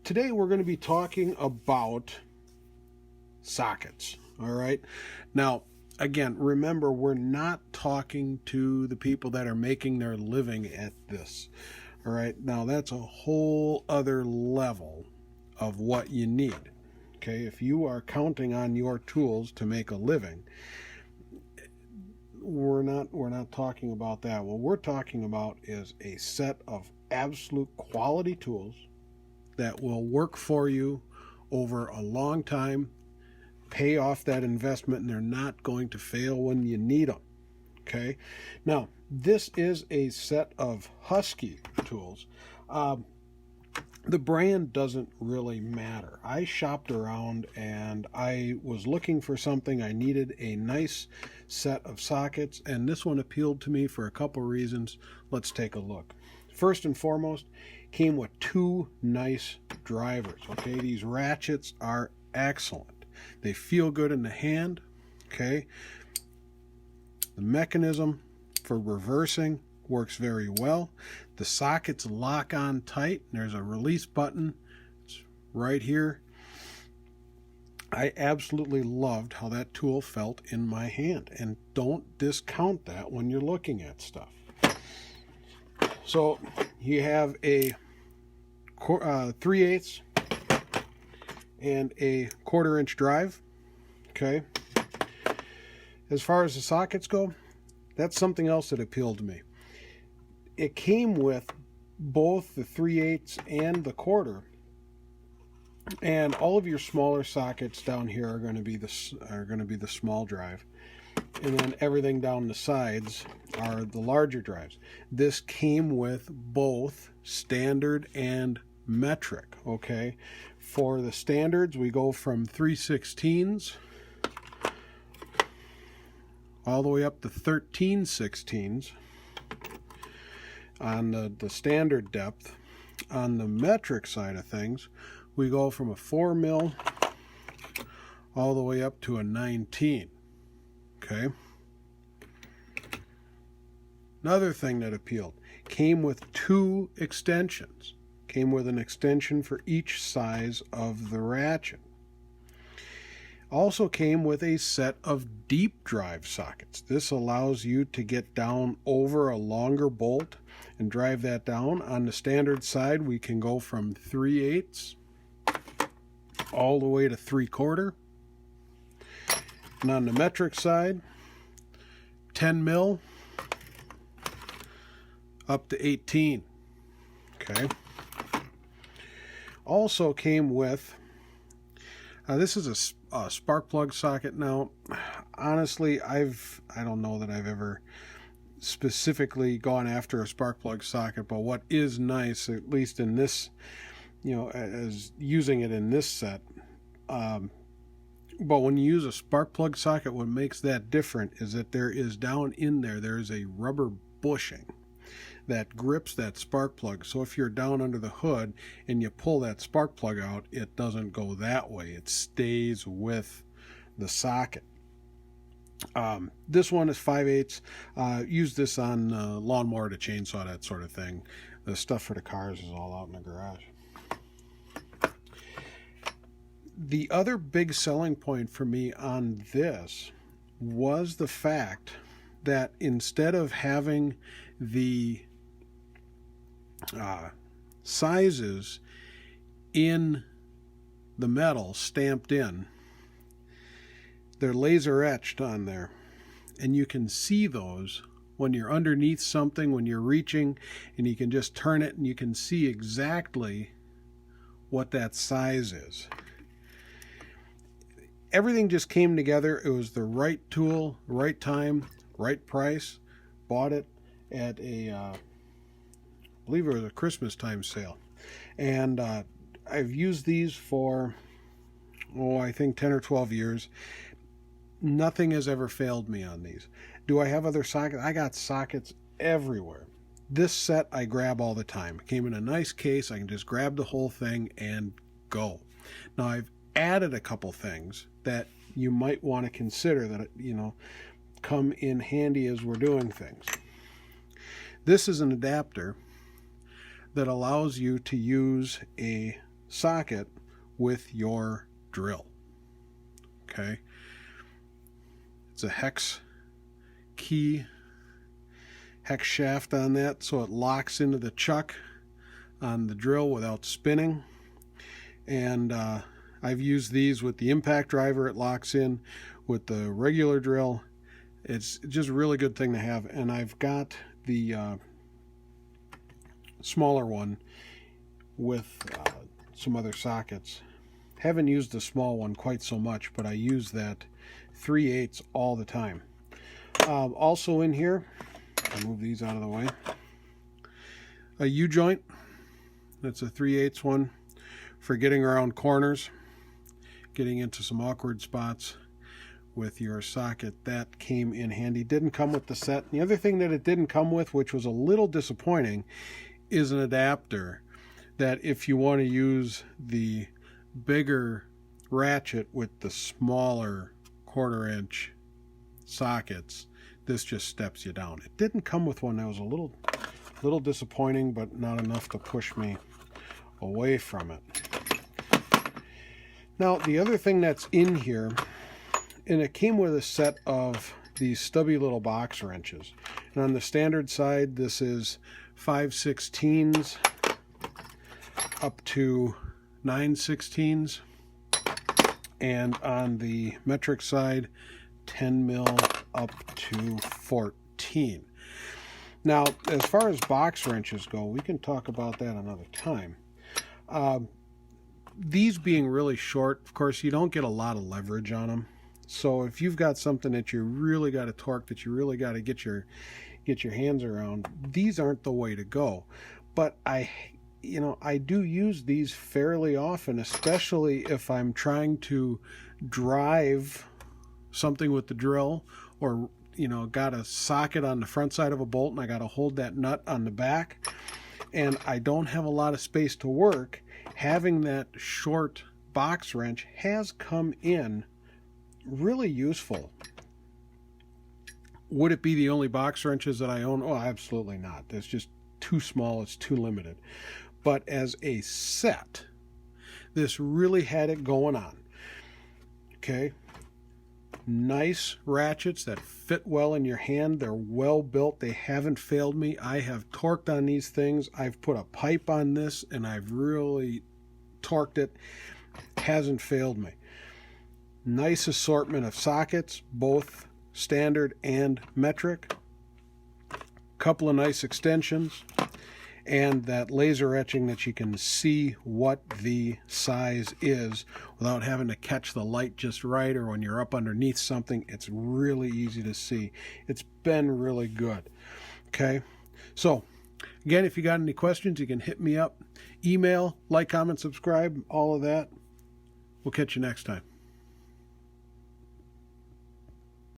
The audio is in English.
today we're going to be talking about sockets. All right. Now, again, remember, we're not talking to the people that are making their living at this. All right. Now, that's a whole other level of what you need. Okay. If you are counting on your tools to make a living, we're not talking about that. What we're talking about is a set of absolute quality tools that will work for you over a long time, pay off that investment, and they're not going to fail when you need them. Okay. Now, this is a set of Husky tools. The brand doesn't really matter. I shopped around and I was looking for something. I needed a nice set of sockets, and this one appealed to me for a couple reasons. Let's take a look. First and foremost, came with two nice drivers. Okay, these ratchets are excellent. They feel good in the hand. Okay, the mechanism for reversing works very well. The sockets lock on tight. There's a release button. It's right here. I absolutely loved how that tool felt in my hand, and don't discount that when you're looking at stuff. So you have a 3/8 and a 1/4 inch drive. Okay. As far as the sockets go, that's something else that appealed to me. It came with both the 3/8 and the 1/4, and all of your smaller sockets down here are going to be the small drive, and then everything down the sides are the larger drives. This came with both standard and metric. Okay, for the standards, we go from 3/16 all the way up to 13/16 on the standard depth. On the metric side of things, we go from a 4 mil all the way up to a 19. Okay. Another thing that appealed, came with two extensions. Came with an extension for each size of the ratchet. Also came with a set of deep drive sockets. This allows you to get down over a longer bolt and drive that down. On the standard side, we can go from 3/8 all the way to 3/4. And on the metric side, 10 mil up to 18. Okay. Also came with, this is a spark plug socket. Now, honestly, I don't know that I've ever specifically gone after a spark plug socket, but what is nice, at least in this, as using it in this set, but when you use a spark plug socket, what makes that different is that there is down in there is a rubber bushing that grips that spark plug. So if you're down under the hood and you pull that spark plug out, it doesn't go that way. It stays with the socket. This one is 5/8. Use this on lawnmower to chainsaw, that sort of thing. The stuff for the cars is all out in the garage. The other big selling point for me on this was the fact that instead of having the sizes in the metal stamped in, they're laser etched on there, and you can see those when you're underneath something, when you're reaching, and you can just turn it and you can see exactly what that size is. Everything just came together. It was the right tool, right time, right price. Bought it at I believe it was a Christmas time sale. And I've used these for, I think 10 or 12 years. Nothing has ever failed me on these. Do I have other sockets? I got sockets everywhere. This set I grab all the time. It came in a nice case. I can just grab the whole thing and go. Now, I've added a couple things that you might want to consider that, come in handy as we're doing things. This is an adapter that allows you to use a socket with your drill. Okay, it's a hex key, hex shaft on that, so it locks into the chuck on the drill without spinning. And I've used these with the impact driver. It locks in with the regular drill. It's just a really good thing to have. And I've got the smaller one with some other sockets. Haven't used the small one quite so much, but I use that 3/8 all the time. Also in here, I'll move these out of the way, a U-joint. That's a 3/8 one for getting around corners, getting into some awkward spots with your socket. That came in handy. Didn't come with the set. And the other thing that it didn't come with, which was a little disappointing, is an adapter that if you want to use the bigger ratchet with the smaller 1/4-inch sockets, this just steps you down. It didn't come with one. That was a little disappointing, but not enough to push me away from it. Now, the other thing that's in here, and it came with a set of these stubby little box wrenches. And on the standard side, this is 5/16 up to 9/16. And on the metric side, 10 mil up to 14. Now, as far as box wrenches go, we can talk about that another time. These being really short, of course, you don't get a lot of leverage on them. So if you've got something that you really got to torque, that you really got to get your hands around, these aren't the way to go. But I do use these fairly often, especially if I'm trying to drive something with the drill, or got a socket on the front side of a bolt and I got to hold that nut on the back, and I don't have a lot of space to work. Having that short box wrench has come in really useful. Would it be the only box wrenches that I own? Oh, absolutely not. It's just too small. It's too limited. But as a set, this really had it going on. Okay. Nice ratchets that fit well in your hand. They're well built. They haven't failed me. I have torqued on these things. I've put a pipe on this and I've really torqued it. Hasn't failed me. Nice assortment of sockets, both standard and metric. Couple of nice extensions. And that laser etching that you can see what the size is without having to catch the light just right, or when you're up underneath something, it's really easy to see. It's been really good. Okay, so again, if you got any questions, you can hit me up, email, like, comment, subscribe, all of that. We'll catch you next time.